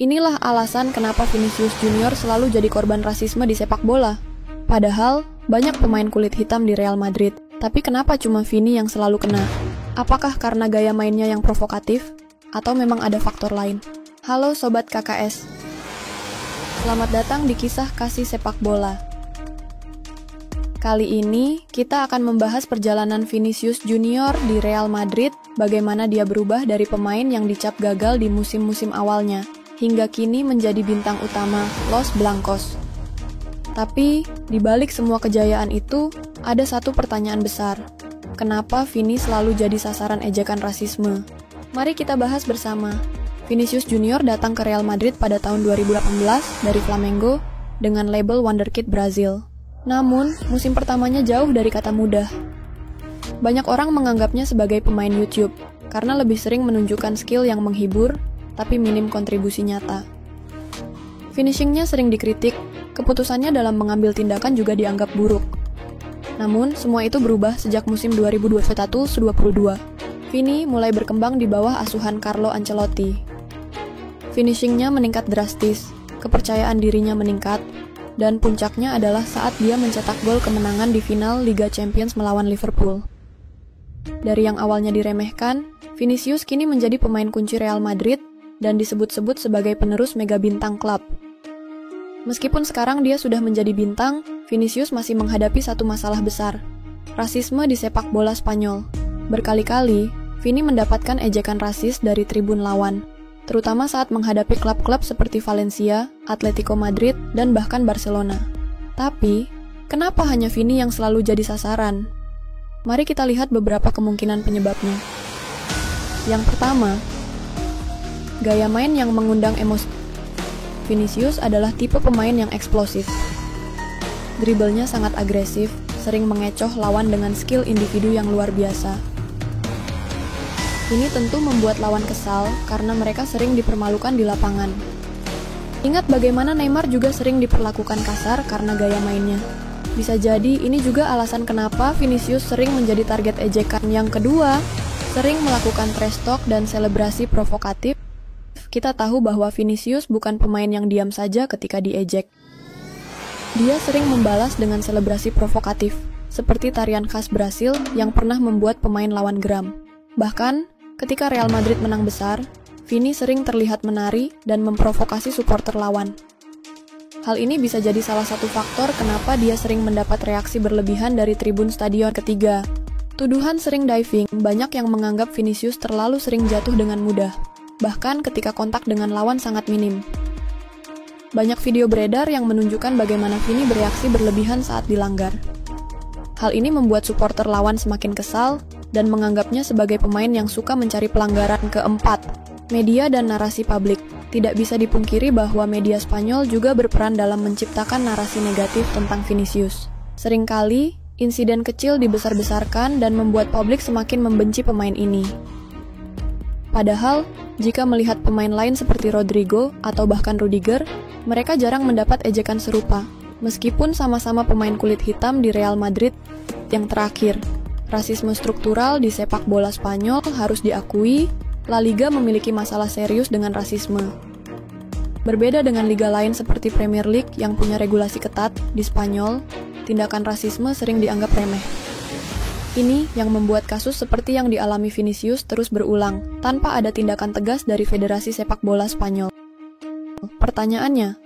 Inilah alasan kenapa Vinicius Junior selalu jadi korban rasisme di sepak bola. Padahal, banyak pemain kulit hitam di Real Madrid, tapi kenapa cuma Vini yang selalu kena? Apakah karena gaya mainnya yang provokatif? Atau memang ada faktor lain? Halo Sobat KKS. Selamat datang di kisah kasih sepak bola. Kali ini, kita akan membahas perjalanan Vinicius Junior di Real Madrid, bagaimana dia berubah dari pemain yang dicap gagal di musim-musim awalnya, hingga kini menjadi bintang utama Los Blancos. Tapi, di balik semua kejayaan itu, ada satu pertanyaan besar. Kenapa Vini selalu jadi sasaran ejekan rasisme? Mari kita bahas bersama. Vinicius Junior datang ke Real Madrid pada tahun 2018 dari Flamengo dengan label Wonderkid Brazil. Namun, musim pertamanya jauh dari kata mudah. Banyak orang menganggapnya sebagai pemain YouTube, karena lebih sering menunjukkan skill yang menghibur, tapi minim kontribusi nyata. Finishingnya sering dikritik, keputusannya dalam mengambil tindakan juga dianggap buruk. Namun, semua itu berubah sejak musim 2021-22. Vini mulai berkembang di bawah asuhan Carlo Ancelotti. Finishingnya meningkat drastis, kepercayaan dirinya meningkat, dan puncaknya adalah saat dia mencetak gol kemenangan di final Liga Champions melawan Liverpool. Dari yang awalnya diremehkan, Vinicius kini menjadi pemain kunci Real Madrid dan disebut-sebut sebagai penerus mega bintang klub. Meskipun sekarang dia sudah menjadi bintang, Vinicius masih menghadapi satu masalah besar, rasisme di sepak bola Spanyol. Berkali-kali, Vini mendapatkan ejekan rasis dari tribun lawan, terutama saat menghadapi klub-klub seperti Valencia, Atletico Madrid, dan bahkan Barcelona. Tapi, kenapa hanya Vini yang selalu jadi sasaran? Mari kita lihat beberapa kemungkinan penyebabnya. Yang pertama, gaya main yang mengundang emosi. Vinicius adalah tipe pemain yang eksplosif. Dribblenya sangat agresif, sering mengecoh lawan dengan skill individu yang luar biasa. Ini tentu membuat lawan kesal karena mereka sering dipermalukan di lapangan. Ingat bagaimana Neymar juga sering diperlakukan kasar karena gaya mainnya. Bisa jadi ini juga alasan kenapa Vinicius sering menjadi target ejekan. Yang kedua, sering melakukan trash talk dan selebrasi provokatif. Kita tahu bahwa Vinicius bukan pemain yang diam saja ketika diejek. Dia sering membalas dengan selebrasi provokatif, seperti tarian khas Brasil yang pernah membuat pemain lawan geram. Bahkan, ketika Real Madrid menang besar, Vini sering terlihat menari dan memprovokasi supporter lawan. Hal ini bisa jadi salah satu faktor kenapa dia sering mendapat reaksi berlebihan dari tribun stadion. Ketiga, tuduhan sering diving. Banyak yang menganggap Vinicius terlalu sering jatuh dengan mudah, bahkan ketika kontak dengan lawan sangat minim. Banyak video beredar yang menunjukkan bagaimana Vini bereaksi berlebihan saat dilanggar. Hal ini membuat supporter lawan semakin kesal dan menganggapnya sebagai pemain yang suka mencari pelanggaran. Keempat, media dan narasi publik. Tidak bisa dipungkiri bahwa media Spanyol juga berperan dalam menciptakan narasi negatif tentang Vinicius. Seringkali, insiden kecil dibesar-besarkan dan membuat publik semakin membenci pemain ini. Padahal, jika melihat pemain lain seperti Rodrigo atau bahkan Rudiger, mereka jarang mendapat ejekan serupa. Meskipun sama-sama pemain kulit hitam di Real Madrid. Yang terakhir, rasisme struktural di sepak bola Spanyol harus diakui, La Liga memiliki masalah serius dengan rasisme. Berbeda dengan liga lain seperti Premier League yang punya regulasi ketat, di Spanyol, tindakan rasisme sering dianggap remeh. Ini yang membuat kasus seperti yang dialami Vinicius terus berulang, tanpa ada tindakan tegas dari Federasi Sepak Bola Spanyol. Pertanyaannya,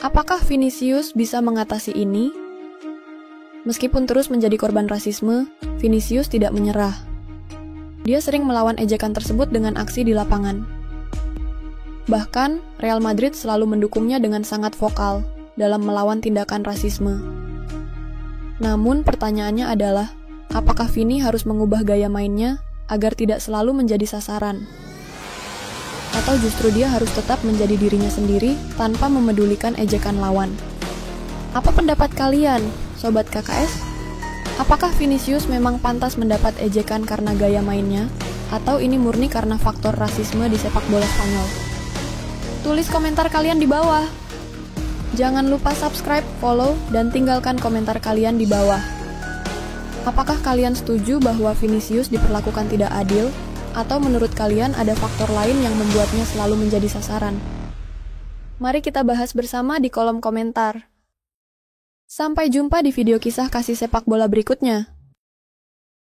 apakah Vinicius bisa mengatasi ini? Meskipun terus menjadi korban rasisme, Vinicius tidak menyerah. Dia sering melawan ejekan tersebut dengan aksi di lapangan. Bahkan, Real Madrid selalu mendukungnya dengan sangat vokal dalam melawan tindakan rasisme. Namun pertanyaannya adalah, apakah Vini harus mengubah gaya mainnya agar tidak selalu menjadi sasaran? Atau justru dia harus tetap menjadi dirinya sendiri tanpa memedulikan ejekan lawan? Apa pendapat kalian, Sobat KKS? Apakah Vinicius memang pantas mendapat ejekan karena gaya mainnya? Atau ini murni karena faktor rasisme di sepak bola Spanyol? Tulis komentar kalian di bawah. Jangan lupa subscribe, follow, dan tinggalkan komentar kalian di bawah. Apakah kalian setuju bahwa Vinicius diperlakukan tidak adil? Atau menurut kalian ada faktor lain yang membuatnya selalu menjadi sasaran? Mari kita bahas bersama di kolom komentar. Sampai jumpa di video kisah kasih sepak bola berikutnya.